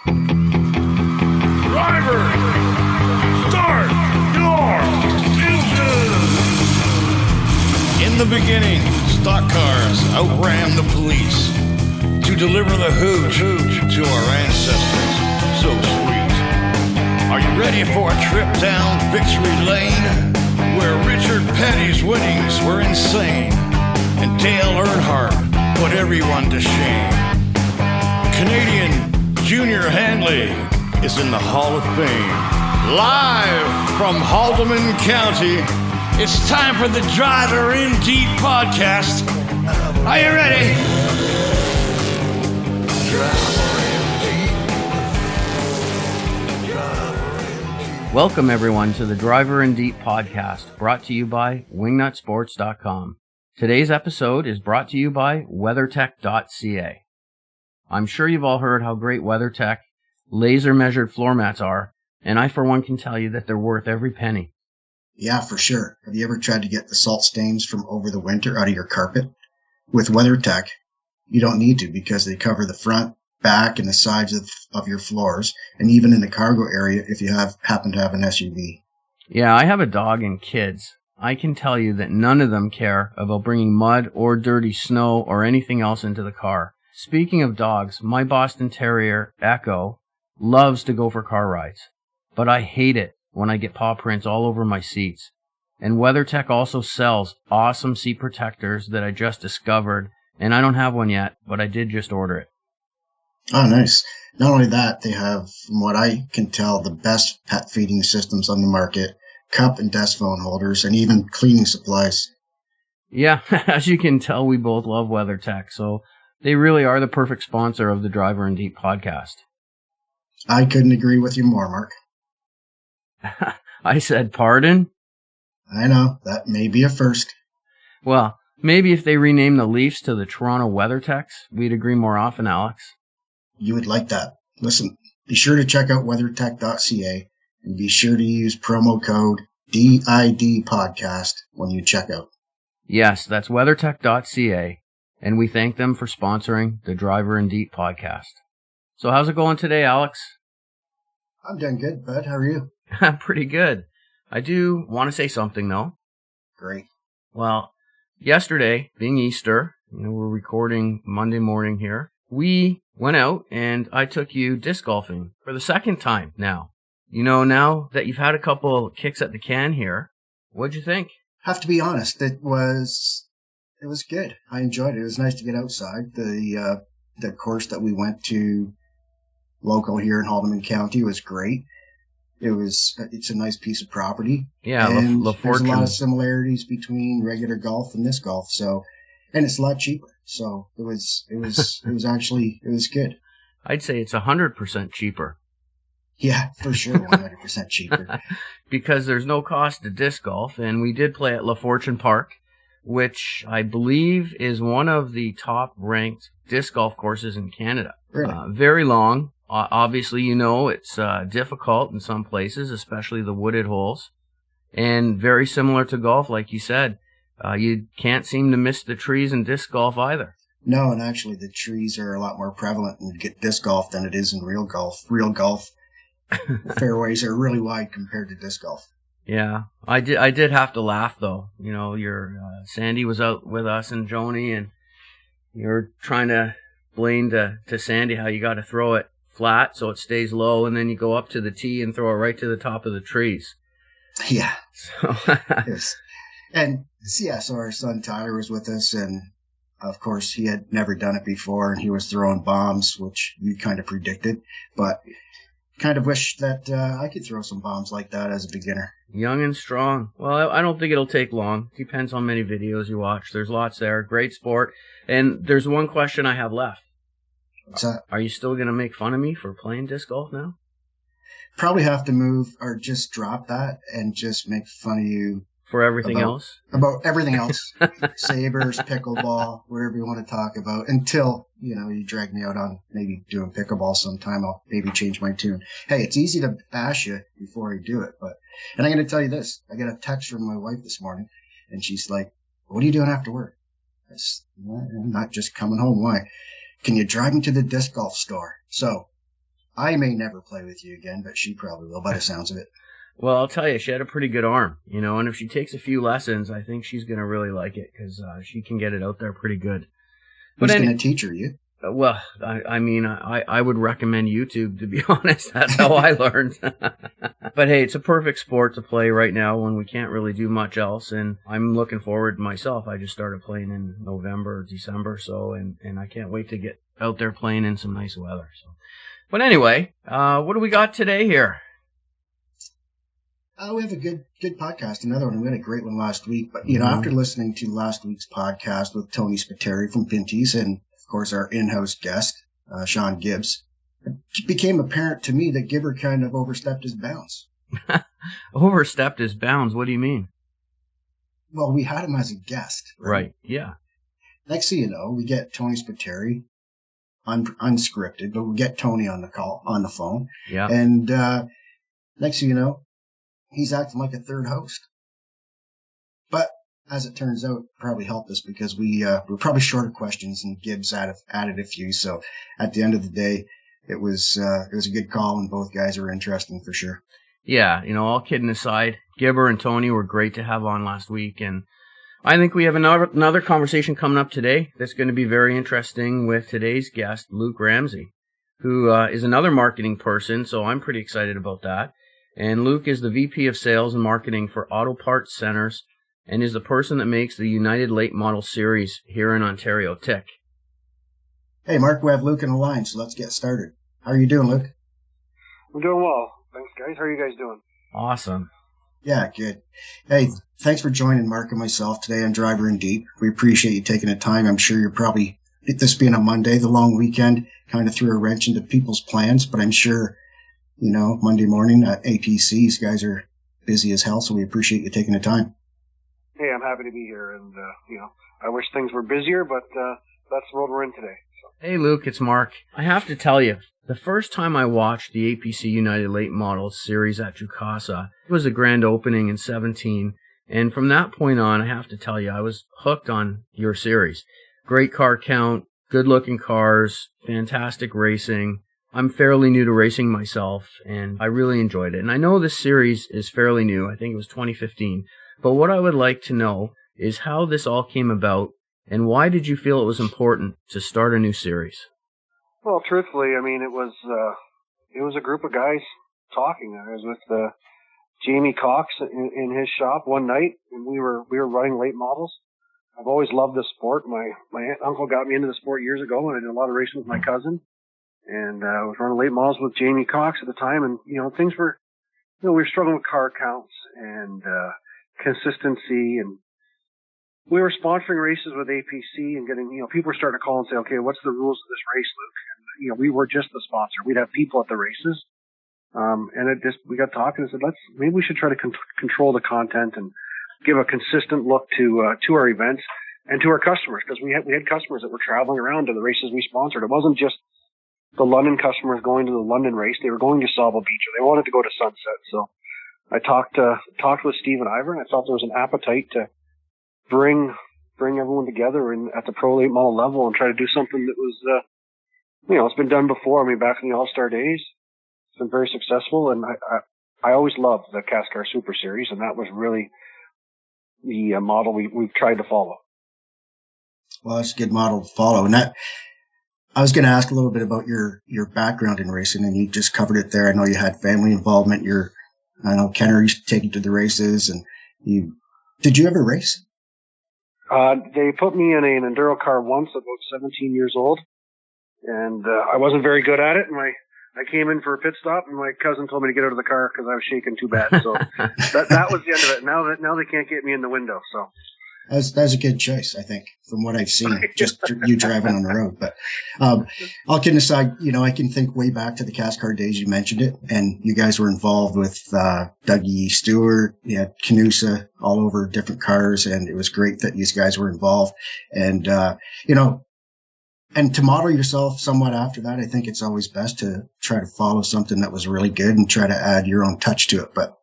Driver, start your engine! In the beginning, stock cars outran the police to deliver the hooch to our ancestors. So sweet. Are you ready for a trip down victory lane, where Richard Petty's winnings were insane and Dale Earnhardt put everyone to shame? Canadian Junior Handley is in the Hall of Fame. Live from Haldeman County, it's time for the Driver in Deep podcast. Are you ready? Welcome everyone to the Driver in Deep podcast, brought to you by wingnutsports.com. Today's episode is brought to you by WeatherTech.ca. I'm sure you've all heard how great WeatherTech laser-measured floor mats are, and I for one can tell you that they're worth every penny. Yeah, for sure. Have you ever tried to get the salt stains from over the winter out of your carpet? With WeatherTech, you don't need to, because they cover the front, back, and the sides of your floors, and even in the cargo area if you happen to have an SUV. Yeah, I have a dog and kids. I can tell you that none of them care about bringing mud or dirty snow or anything else into the car. Speaking of dogs, my Boston Terrier, Echo, loves to go for car rides, but I hate it when I get paw prints all over my seats. And WeatherTech also sells awesome seat protectors that I just discovered, and I don't have one yet, but I did just order it. Oh, nice. Not only that, they have, from what I can tell, the best pet feeding systems on the market, cup and desk phone holders, and even cleaning supplies. Yeah, as you can tell, we both love WeatherTech, so they really are the perfect sponsor of the Driver in Deep podcast. I couldn't agree with you more, Mark. I said pardon? I know, that may be a first. Well, maybe if they rename the Leafs to the Toronto Weathertechs, we'd agree more often, Alex. You would like that. Listen, be sure to check out WeatherTech.ca and be sure to use promo code DIDpodcast when you check out. Yes, that's WeatherTech.ca, and we thank them for sponsoring the Driver in Deep podcast. So how's it going today, Alex? I'm doing good, bud. How are you? I'm pretty good. I do want to say something, though. Great. Well, yesterday, being Easter, we're recording Monday morning here, we went out and I took you disc golfing for the second time now. Now that you've had a couple kicks at the can here, what'd you think? Have to be honest, it was good. I enjoyed it. It was nice to get outside. The course that we went to local here in Haldeman County was great. It's a nice piece of property. Yeah, and La there's a lot Fortune. of similarities between regular golf and disc golf. So, and it's a lot cheaper. So it was good. I'd say it's 100% cheaper. Yeah, for sure, 100% cheaper. Because there's no cost to disc golf, and we did play at La Fortune Park, which I believe is one of the top-ranked disc golf courses in Canada. Really? Very long. Obviously, it's difficult in some places, especially the wooded holes. And very similar to golf, like you said. You can't seem to miss the trees in disc golf either. No, and actually the trees are a lot more prevalent in disc golf than it is in real golf. Real golf fairways are really wide compared to disc golf. Yeah, I did have to laugh though. Your Sandy was out with us and Joni, and you're trying to explain to Sandy how you got to throw it flat so it stays low, and then you go up to the tee and throw it right to the top of the trees. Yeah. So Yes. And yeah, so our son Tyler was with us, and of course he had never done it before, and he was throwing bombs, which you kind of predicted, but kind of wish that I could throw some bombs like that as a beginner. Young and strong. Well, I don't think it'll take long. Depends on how many videos you watch. There's lots there. Great sport. And there's one question I have left. What's that? Are you still going to make fun of me for playing disc golf now? Probably have to move or just drop that and just make fun of you. For everything else? About everything else. Sabres, pickleball, whatever you want to talk about, until, you drag me out on maybe doing pickleball sometime. I'll maybe change my tune. Hey, it's easy to bash you before I do it, and I'm going to tell you this. I got a text from my wife this morning, and she's like, "What are you doing after work?" I said, "I'm not just coming home. Why? Can you drive me to the disc golf store?" So I may never play with you again, but she probably will by the sounds of it. Well, I'll tell you, she had a pretty good arm, and if she takes a few lessons, I think she's going to really like it because she can get it out there pretty good. Who's going to teach her, you? Well, I would recommend YouTube, to be honest. That's how I learned. But hey, it's a perfect sport to play right now when we can't really do much else, and I'm looking forward myself. I just started playing in November, December, and I can't wait to get out there playing in some nice weather. So, but anyway, what do we got today here? We have a good podcast, another one. We had a great one last week, but after listening to last week's podcast with Tony Spiteri from Pinty's and of course our in-house guest, Sean Gibbs, it became apparent to me that Gibber kind of overstepped his bounds. Overstepped his bounds? What do you mean? Well, we had him as a guest. Right, yeah. Next thing you know, we get Tony Spiteri, unscripted, but we get Tony on the phone. Yeah. And next thing you know, he's acting like a third host. But as it turns out, probably helped us because we're probably short of questions and Gibbs added a few. So at the end of the day, it was a good call and both guys were interesting for sure. Yeah, all kidding aside, Gibber and Tony were great to have on last week, and I think we have another conversation coming up today that's going to be very interesting with today's guest, Luke Ramsay, who is another marketing person, so I'm pretty excited about that. And Luke is the VP of Sales and Marketing for Auto Parts Centers and is the person that makes the United Late Model Series here in Ontario. Tick. Hey, Mark, we have Luke in the line, so let's get started. How are you doing, Luke? I'm doing well. Thanks, guys. How are you guys doing? Awesome. Yeah, good. Hey, thanks for joining Mark and myself today on Driver in Deep. We appreciate you taking the time. I'm sure you're probably, this being a Monday, the long weekend, kind of threw a wrench into people's plans, but I'm sure, Monday morning at APC, these guys are busy as hell, so we appreciate you taking the time. Hey, I'm happy to be here, and, I wish things were busier, but that's the world we're in today. So. Hey, Luke, it's Mark. I have to tell you, the first time I watched the APC United Late Model Series at Jukasa, it was a grand opening in 2017, and from that point on, I have to tell you, I was hooked on your series. Great car count, good-looking cars, fantastic racing. I'm fairly new to racing myself, and I really enjoyed it. And I know this series is fairly new. I think it was 2015. But what I would like to know is how this all came about, and why did you feel it was important to start a new series? Well, truthfully, it was a group of guys talking. I was with Jamie Cox in his shop one night, and we were running late models. I've always loved this sport. My uncle got me into the sport years ago, and I did a lot of racing with my cousin. And I was running late models with Jamie Cox at the time, and things were, we were struggling with car counts and consistency, and we were sponsoring races with APC and getting, people were starting to call and say, okay, what's the rules of this race, Luke? And we were just the sponsor. We'd have people at the races, and we got talking and said, maybe we should try to control the content and give a consistent look to our events and to our customers, because we had customers that were traveling around to the races we sponsored. It wasn't just the London customers going to the London race. They were going to Sauble Beach, or they wanted to go to Sunset. So I talked with Steve and Ivor, and I felt there was an appetite to bring everyone together at the pro late model level and try to do something that was, it's been done before. Back in the All-Star days, it's been very successful, and I always loved the Cascar Super Series, and that was really the model we've tried to follow. Well, that's a good model to follow, and that. I was going to ask a little bit about your background in racing, and you just covered it there. I know you had family involvement. I know Kenner used to take you to the races, and did you ever race? They put me in an enduro car once, about 17 years old, and I wasn't very good at it. And I came in for a pit stop, and my cousin told me to get out of the car because I was shaking too bad. So that was the end of it. Now they can't get me in the window. So. That's a good choice, I think, from what I've seen, just you driving on the road. But all kidding aside, I can think way back to the Cascar days. You mentioned it, and you guys were involved with Dougie Stewart, Canusa, all over different cars, and it was great that these guys were involved. And, and to model yourself somewhat after that, I think it's always best to try to follow something that was really good and try to add your own touch to it. But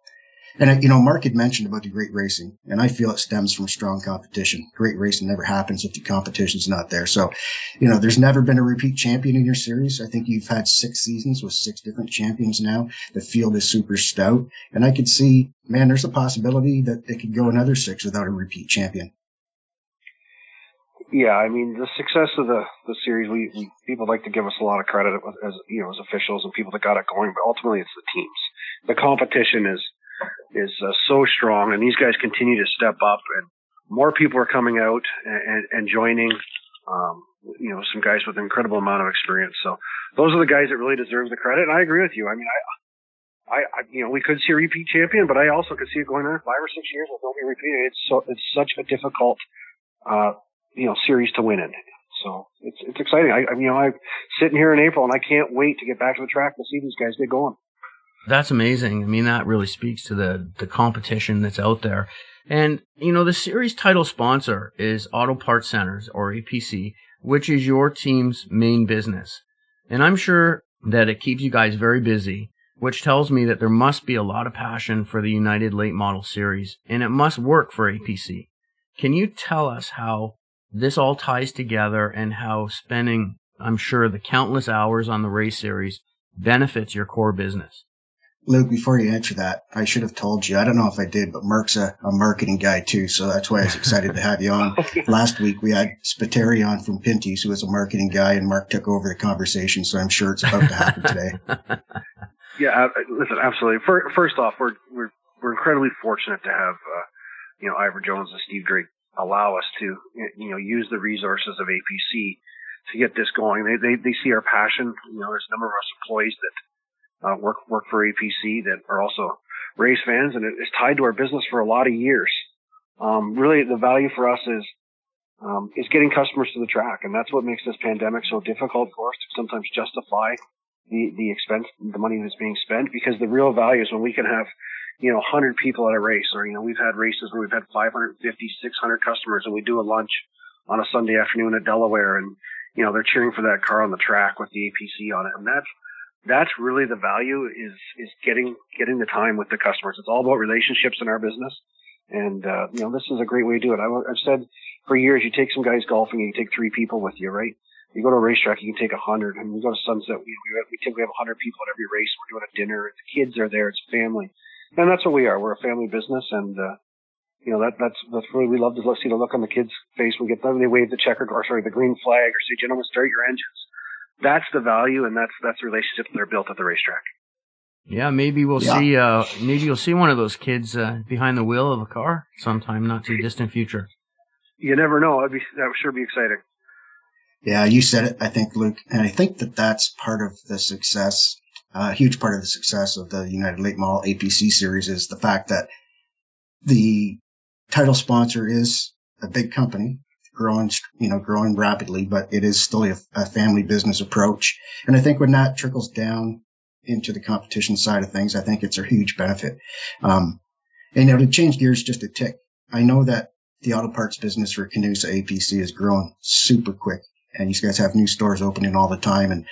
And, Mark had mentioned about the great racing, and I feel it stems from strong competition. Great racing never happens if the competition's not there. So, there's never been a repeat champion in your series. I think you've had 6 seasons with 6 different champions now. The field is super stout. And I could see, man, there's a possibility that it could go another 6 without a repeat champion. Yeah, I mean, the success of the series, we people like to give us a lot of credit as officials and people that got it going, but ultimately it's the teams. The competition is so strong, and these guys continue to step up, and more people are coming out and joining. Some guys with an incredible amount of experience. So those are the guys that really deserve the credit. And I agree with you. I mean, I we could see a repeat champion, but I also could see it going on 5 or 6 years and don't be repeated. It's such a difficult series to win in. So it's exciting. I'm sitting here in April and I can't wait to get back to the track to see these guys get going. That's amazing. I mean, that really speaks to the competition that's out there. And, the series title sponsor is Auto Parts Centers, or APC, which is your team's main business. And I'm sure that it keeps you guys very busy, which tells me that there must be a lot of passion for the United Late Model Series, and it must work for APC. Can you tell us how this all ties together and how spending, I'm sure, the countless hours on the race series benefits your core business? Luke, before you answer that, I should have told you. I don't know if I did, but Mark's a marketing guy too, so that's why I was excited to have you on. Last week we had Spiteri on from Pinty's, who was a marketing guy, and Mark took over the conversation, so I'm sure it's about to happen today. Yeah, listen, absolutely. First off, we're incredibly fortunate to have Ivor Jones and Steve Drake allow us to use the resources of APC to get this going. They see our passion. There's a number of us employees that work for APC that are also race fans, and it's tied to our business for a lot of years. Really, the value for us is getting customers to the track, and that's what makes this pandemic so difficult for us to sometimes justify the expense, the money that's being spent, because the real value is when we can have 100 people at a race, or we've had races where we've had 550, 600 customers, and we do a lunch on a Sunday afternoon at Delaware, and they're cheering for that car on the track with the APC on it, and that's really the value is getting the time with the customers. It's all about relationships in our business. And, this is a great way to do it. I've said for years, you take some guys golfing and you take 3 people with you, right? You go to a racetrack, you can take 100, and we go to Sunset. We typically have 100 people at every race. We're doing a dinner. The kids are there. It's family. And that's what we are. We're a family business. And, that's really, we love to see the look on the kids' face. We get them, they wave the the green flag, or say, gentlemen, start your engines. That's the value, and that's the relationships that are built at the racetrack. Yeah, maybe we'll see. Maybe you'll see one of those kids behind the wheel of a car sometime, not too distant future. You never know. That would sure be exciting. Yeah, you said it, I think, Luke, and I think that's part of the success. A huge part of the success of the United Late Model APC series is the fact that the title sponsor is a big company. Growing rapidly, but it is still a family business approach. And I think when that trickles down into the competition side of things, I think it's a huge benefit. And to change gears just a tick, I know that the auto parts business for Canusa APC is growing super quick, and you guys have new stores opening all the time. And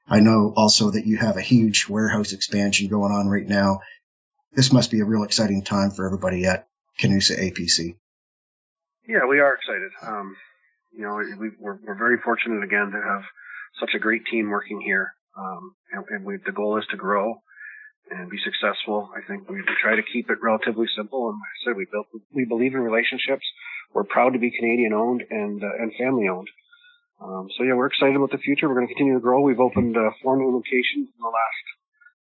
I know also that you have a huge warehouse expansion going on right now. This must be a real exciting time for everybody at Canusa APC. Yeah, we are excited. We're very fortunate again to have such a great team working here. The goal is to grow and be successful. I think we try to keep it relatively simple. And like I said, we believe in relationships. We're proud to be Canadian owned and family owned. We're excited about the future. We're going to continue to grow. We've opened 4 new locations in the last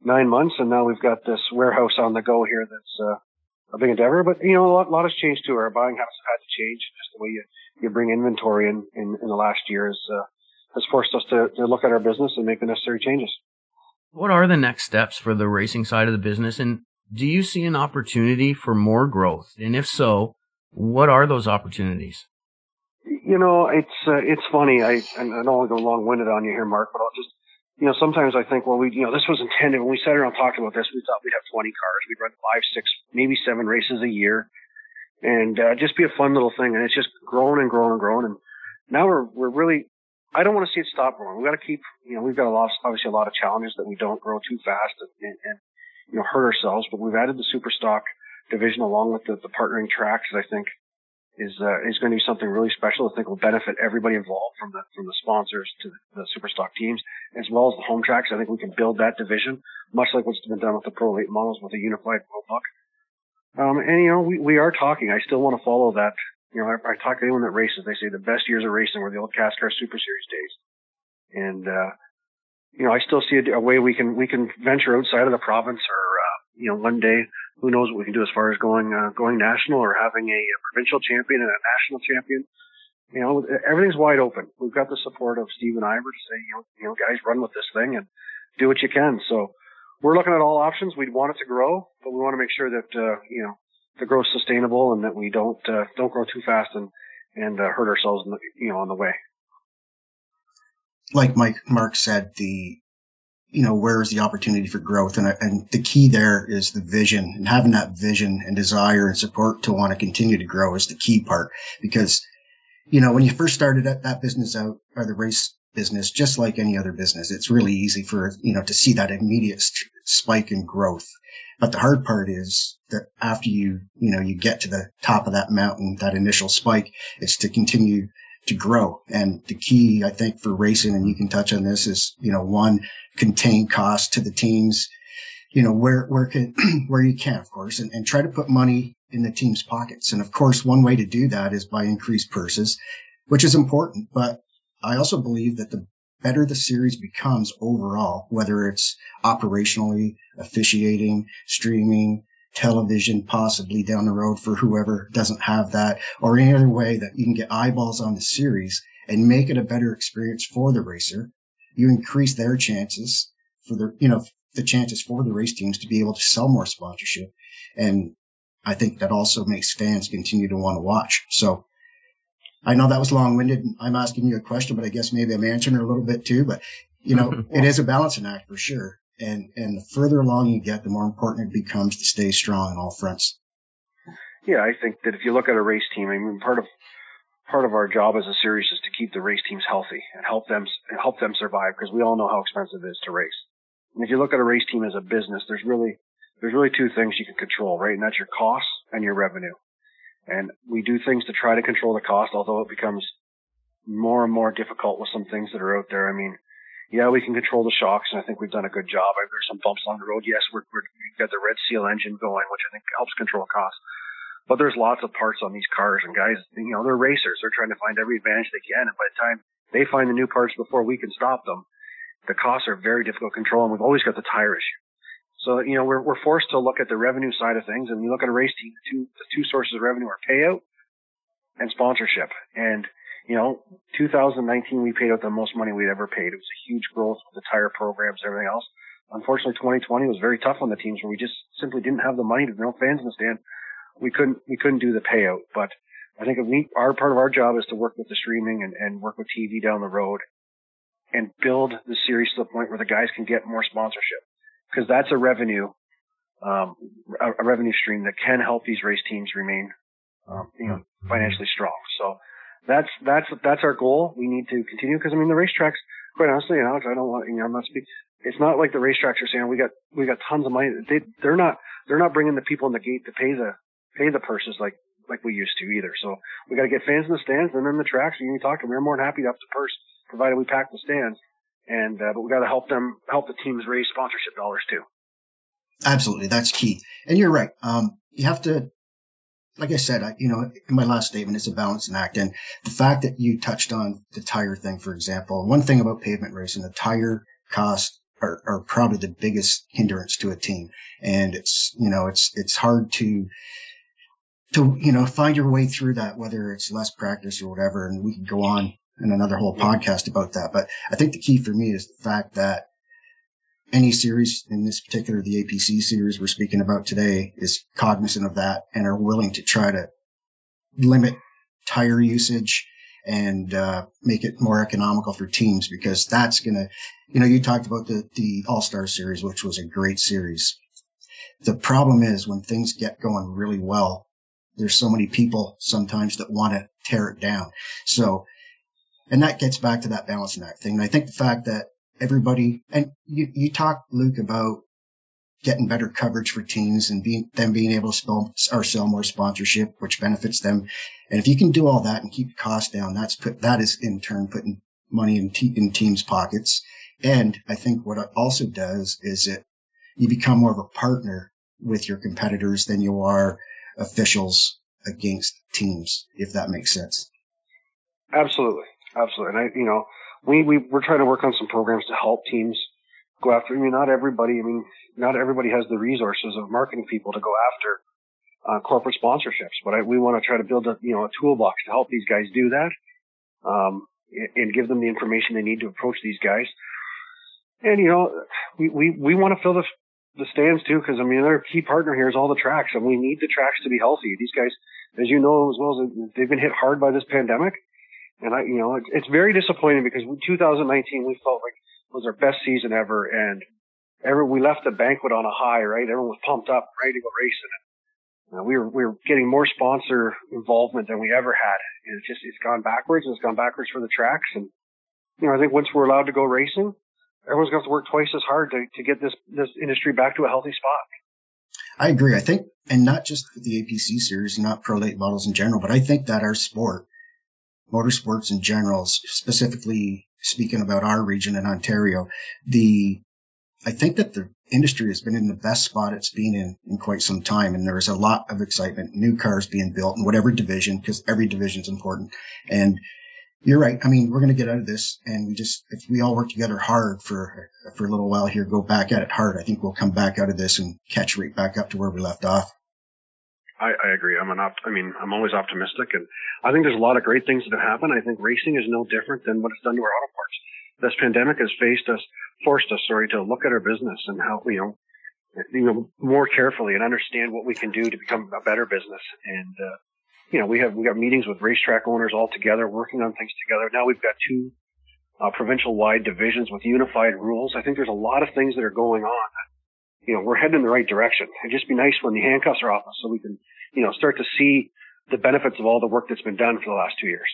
9 months, and now we've got this warehouse on the go here that's a big endeavor, but a lot has changed too. Our buying habits have had to change. Just the way you bring inventory in the last year has forced us to look at our business and make the necessary changes. What are the next steps for the racing side of the business, and do you see an opportunity for more growth? And if so, what are those opportunities? It's funny. I don't want to go long-winded on you here, Mark, but I'll just. Sometimes I think, this was intended, when we sat around talking about this, we thought we'd have 20 cars. We'd run 5, 6, maybe 7 races a year and just be a fun little thing. And it's just grown and grown and grown. And now we're really, I don't want to see it stop growing. We've got to keep, we've got obviously a lot of challenges that we don't grow too fast and hurt ourselves. But we've added the super stock division along with the partnering tracks, I think is going to be something really special. I think will benefit everybody involved, from the sponsors to the super stock teams, as well as the home tracks. I think we can build that division, much like what's been done with the Pro Late models with a unified rulebook. We are talking. I still want to follow that. I talk to anyone that races. They say the best years of racing were the old Cast Car Super Series days. And, I still see a way we can venture outside of the province, or, one day, who knows what we can do as far as going national, or having a provincial champion and a national champion. Everything's wide open. We've got the support of Steve and Ivor to say, guys, run with this thing and do what you can. So we're looking at all options. We'd want it to grow, but we want to make sure that, the growth's sustainable and that we don't grow too fast and hurt ourselves on the way. Like Mark said, where's the opportunity for growth? And the key there is the vision, and having that vision and desire and support to want to continue to grow is the key part. Because, when you first started that business out, or the race business, just like any other business, it's really easy for, to see that immediate spike in growth. But the hard part is that after you get to the top of that mountain, that initial spike, it's to continue to grow. And the key, I think, for racing, and you can touch on this, is, one, contain costs to the teams, where you can, of course, and try to put money in the team's pockets. And of course, one way to do that is by increased purses, which is important. But I also believe that the better the series becomes overall, whether it's operationally, officiating, streaming, television, possibly down the road for whoever doesn't have that, or any other way that you can get eyeballs on the series and make it a better experience for the racer, you increase their chances for the chances for the race teams to be able to sell more sponsorship. And I think that also makes fans continue to want to watch. So I know that was long-winded. I'm asking you a question, but I guess maybe I'm answering it a little bit too. But, it is a balancing act for sure. And the further along you get, the more important it becomes to stay strong on all fronts. Yeah, I think that if you look at a race team, I mean, part of our job as a series is to keep the race teams healthy and help them survive, because we all know how expensive it is to race. And if you look at a race team as a business, there's really two things you can control, right? And that's your costs and your revenue. And we do things to try to control the cost, although it becomes more and more difficult with some things that are out there. I mean, yeah, we can control the shocks, and I think we've done a good job. There's some bumps on the road. Yes, we've got the Red Seal engine going, which I think helps control costs. But there's lots of parts on these cars, and guys, they're racers. They're trying to find every advantage they can, and by the time they find the new parts before we can stop them, the costs are very difficult to control, and we've always got the tire issue. So, we're forced to look at the revenue side of things, and we look at a race team, the two sources of revenue are payout and sponsorship. And 2019, we paid out the most money we'd ever paid. It was a huge growth with the tire programs and everything else. Unfortunately, 2020 was very tough on the teams, where we just simply didn't have the money. There's no fans in the stand. We couldn't do the payout. But I think part of our job is to work with the streaming and work with TV down the road and build the series to the point where the guys can get more sponsorship, because that's a revenue stream that can help these race teams remain, financially strong. So that's our goal. We need to continue, because the racetracks, quite honestly, Alex, I don't want, I'm not speaking. It's not like the racetracks are saying we got tons of money. They're not bringing the people in the gate to pay the purses like we used to either. So we got to get fans in the stands, and then the tracks. You can talk to them. We're more than happy to up the purse, provided we pack the stands. And but we got to help the teams raise sponsorship dollars too. Absolutely, that's key. And you're right. You have to, like I said, in my last statement, it's a balancing act. And the fact that you touched on the tire thing, for example, one thing about pavement racing, the tire costs are probably the biggest hindrance to a team. And it's hard to find your way through that, whether it's less practice or whatever. And we could go on in another whole podcast about that. But I think the key for me is the fact that any series, in this particular, the APC series we're speaking about today, is cognizant of that and are willing to try to limit tire usage and make it more economical for teams, because that's going to, you talked about the All-Star series, which was a great series. The problem is when things get going really well, there's so many people sometimes that want to tear it down. So, and that gets back to that balancing act thing. And I think the fact that everybody, and you talked, Luke, about getting better coverage for teams and being able to sell more sponsorship, which benefits them. And if you can do all that and keep costs down, that is in turn putting money in teams' pockets. And I think what it also does is you become more of a partner with your competitors than you are officials against teams, if that makes sense. Absolutely. And we're trying to work on some programs to help teams go after. Not everybody has the resources of marketing people to go after corporate sponsorships, but we want to try to build a toolbox to help these guys do that, and give them the information they need to approach these guys. And we want to fill the stands too, because our key partner here is all the tracks, and we need the tracks to be healthy. These guys, as you know as well, they've been hit hard by this pandemic, and it's very disappointing because 2019 we felt like was our best season ever, and we left the banquet on a high, right? Everyone was pumped up, ready to go racing. We were getting more sponsor involvement than we ever had, and it's gone backwards, and it's gone backwards for the tracks. And I think once we're allowed to go racing, everyone's going to have to work twice as hard to get this industry back to a healthy spot. I agree. I think, and not just with the APC series, not pro late models in general, but I think that our sport, motorsports in general, specifically speaking about our region in Ontario, I think that the industry has been in the best spot it's been in quite some time. And there's a lot of excitement, new cars being built in whatever division, because every division is important. And you're right. We're going to get out of this, and if we all work together hard for a little while here, go back at it hard, I think we'll come back out of this and catch right back up to where we left off. I agree. I'm always optimistic, and I think there's a lot of great things that have happened. I think racing is no different than what it's done to our auto parts. This pandemic has forced us to look at our business and how, more carefully and understand what we can do to become a better business. And, we got meetings with racetrack owners all together, working on things together. Now we've got two provincial-wide divisions with unified rules. I think there's a lot of things that are going on. We're heading in the right direction. It'd just be nice when the handcuffs are off us so we can, start to see the benefits of all the work that's been done for the last 2 years.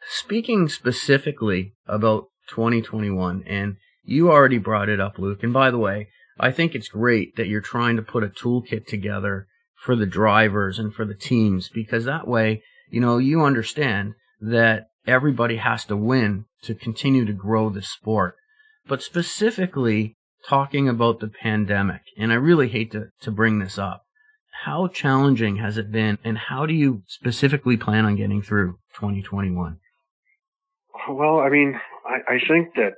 Speaking specifically about 2021, and you already brought it up, Luke, and by the way, I think it's great that you're trying to put a toolkit together for the drivers and for the teams, because that way, you understand that everybody has to win to continue to grow the sport. But specifically talking about the pandemic, and I really hate to bring this up, how challenging has it been, and how do you specifically plan on getting through 2021? Well, I think that,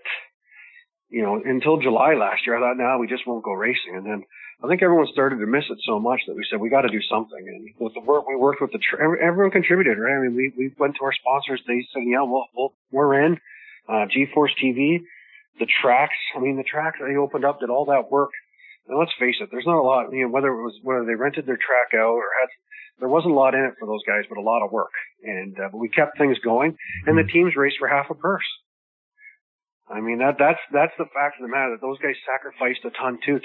until July last year, I thought, we just won't go racing. And then I think everyone started to miss it so much that we said, we got to do something. And with the work we worked with, everyone contributed, right? We went to our sponsors. They said, we're in. GeForce TV, the tracks, they opened up, did all that work. And let's face it, there's not a lot, whether they rented their track out or there wasn't a lot in it for those guys, but a lot of work. And, but we kept things going, and the teams raced for half a purse. That's the fact of the matter, that those guys sacrificed a ton too.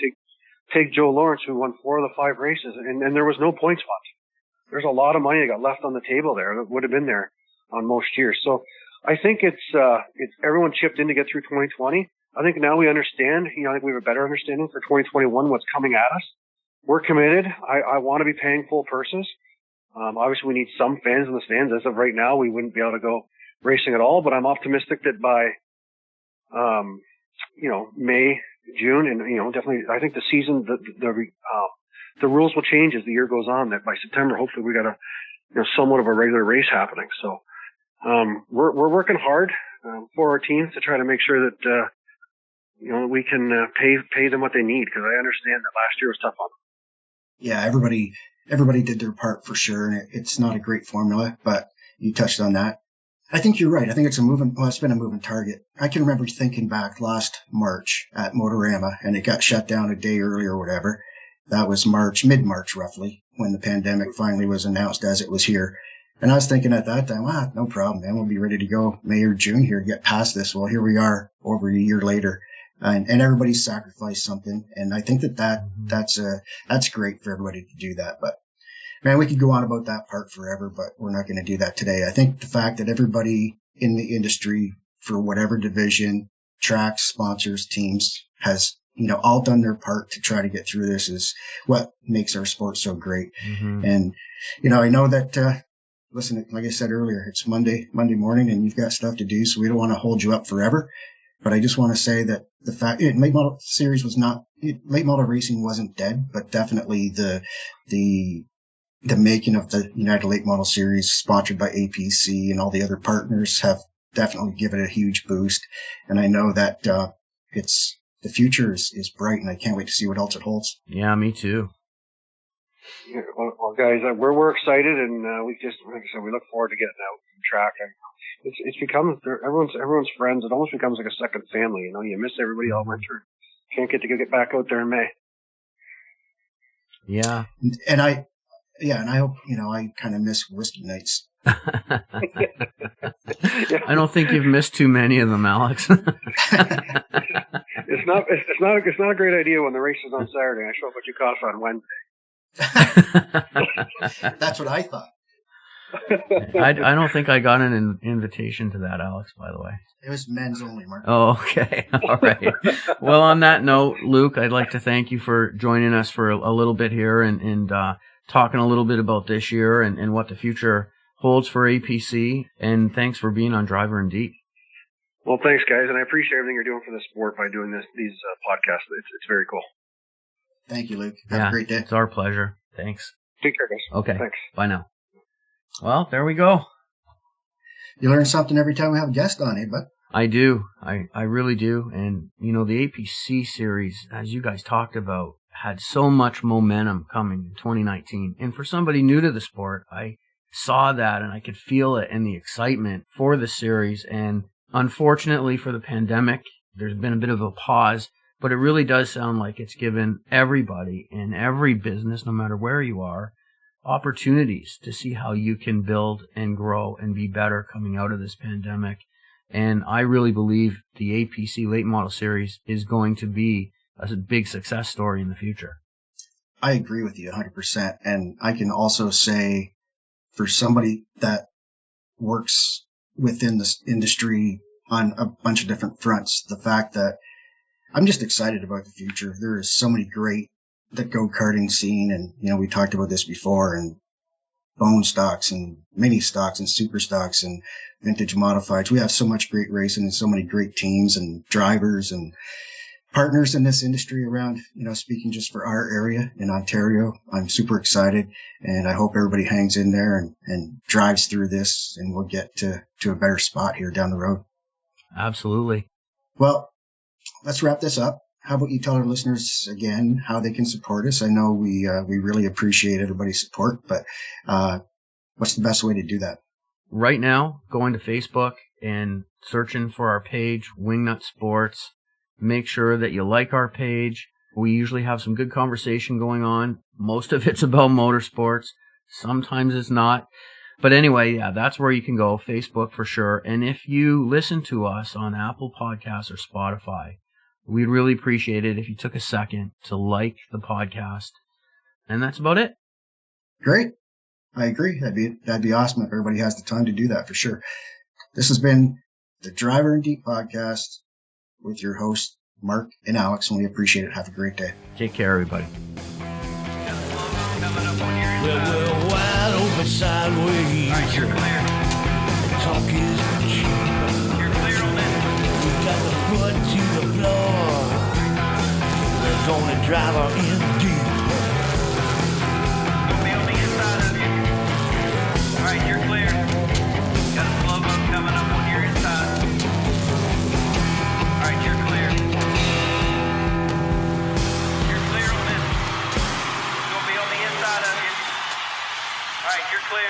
Take Joe Lawrence, who won 4 of the 5 races, and there was no points fund. There's a lot of money that got left on the table there that would have been there on most years. So I think it's everyone chipped in to get through 2020. I think now we understand, I think we have a better understanding for 2021, what's coming at us. We're committed. I want to be paying full purses. Obviously we need some fans in the stands. As of right now, we wouldn't be able to go racing at all, but I'm optimistic that by, May, June, and, definitely, I think the season, the rules will change as the year goes on, that by September, hopefully we got somewhat of a regular race happening. So, we're working hard, for our teams to try to make sure that, we can, pay them what they need, because I understand that last year was tough on them. Yeah, everybody did their part for sure, and it's not a great formula, but you touched on that. I think you're right. I think it's been a moving target. I can remember thinking back last March at Motorama, and it got shut down a day earlier or whatever. That was mid-March roughly, when the pandemic finally was announced as it was here. And I was thinking at that time, no problem, man. We'll be ready to go May or June here to get past this. Well, here we are over a year later, and everybody's sacrificed something. And I think that's great for everybody to do that. But man, we could go on about that part forever, but we're not going to do that today. I think the fact that everybody in the industry, for whatever division, tracks, sponsors, teams, has all done their part to try to get through this is what makes our sport so great. Mm-hmm. And, I know that, listen, like I said earlier, it's Monday morning and you've got stuff to do, so we don't want to hold you up forever. But I just want to say that the fact late model series late model racing wasn't dead, but definitely the making of the United Late Model Series, sponsored by APC and all the other partners, have definitely given it a huge boost. And I know that the future is bright, and I can't wait to see what else it holds. Yeah, me too. Yeah, well, guys, we're excited, and we just, like I said, we look forward to getting out and track. And it's become everyone's friends. It almost becomes like a second family. You miss everybody all winter. Can't get back out there in May. Yeah. And I hope, I kind of miss whiskey nights. I don't think you've missed too many of them, Alex. It's not a great idea when the race is on Saturday. I show up at your cost on Wednesday. That's what I thought. I don't think I got an invitation to that, Alex, by the way. It was men's only, Mark. Oh, okay. All right. Well, on that note, Luke, I'd like to thank you for joining us for a little bit here and talking a little bit about this year and what the future holds for APC. And thanks for being on Driver and Deep. Well, thanks, guys. And I appreciate everything you're doing for the sport by doing these podcasts. It's very cool. Thank you, Luke. Have a great day. It's our pleasure. Thanks. Take care, guys. Okay. Thanks. Bye now. Well, there we go. You learn something every time we have a guest on, eh, bud? I do. I really do. And, the APC series, as you guys talked about, had so much momentum coming in 2019. And for somebody new to the sport, I saw that and I could feel it and the excitement for the series. And unfortunately for the pandemic, there's been a bit of a pause, but it really does sound like it's given everybody in every business, no matter where you are, opportunities to see how you can build and grow and be better coming out of this pandemic. And I really believe the APC Late Model Series is going to be a big success story in the future. I agree with you 100%. And I can also say, for somebody that works within this industry on a bunch of different fronts, the fact that I'm just excited about the future. There is so many great, the go-karting scene, and, we talked about this before, and bone stocks and mini stocks and super stocks and vintage modifieds. We have so much great racing and so many great teams and drivers and partners in this industry around, speaking just for our area in Ontario. I'm super excited, and I hope everybody hangs in there and drives through this, and we'll get to a better spot here down the road. Absolutely. Well, let's wrap this up. How about you tell our listeners again how they can support us? I know we really appreciate everybody's support, but what's the best way to do that? Right now, going to Facebook and searching for our page, Wingnut Sports. Make sure that you like our page. We usually have some good conversation going on. Most of it's about motorsports. Sometimes it's not. But anyway, yeah, that's where you can go, Facebook for sure. And if you listen to us on Apple Podcasts or Spotify, we'd really appreciate it if you took a second to like the podcast. And that's about it. Great. I agree. That'd be awesome if everybody has the time to do that for sure. This has been the Driver and Deep podcast with your hosts, Mark and Alex, and we appreciate it. Have a great day. Take care, everybody. Well, we're wide open sideways. All right, you're clear. Talk is cheap. You're clear on that. We got the foot to the floor. We're gonna drive her in deep. Gonna be on the inside of you. All right, you're clear. Got a slow boat coming up on your inside. All right, you're clear. You're clear on this. Gonna be on the inside of you. All right, you're clear.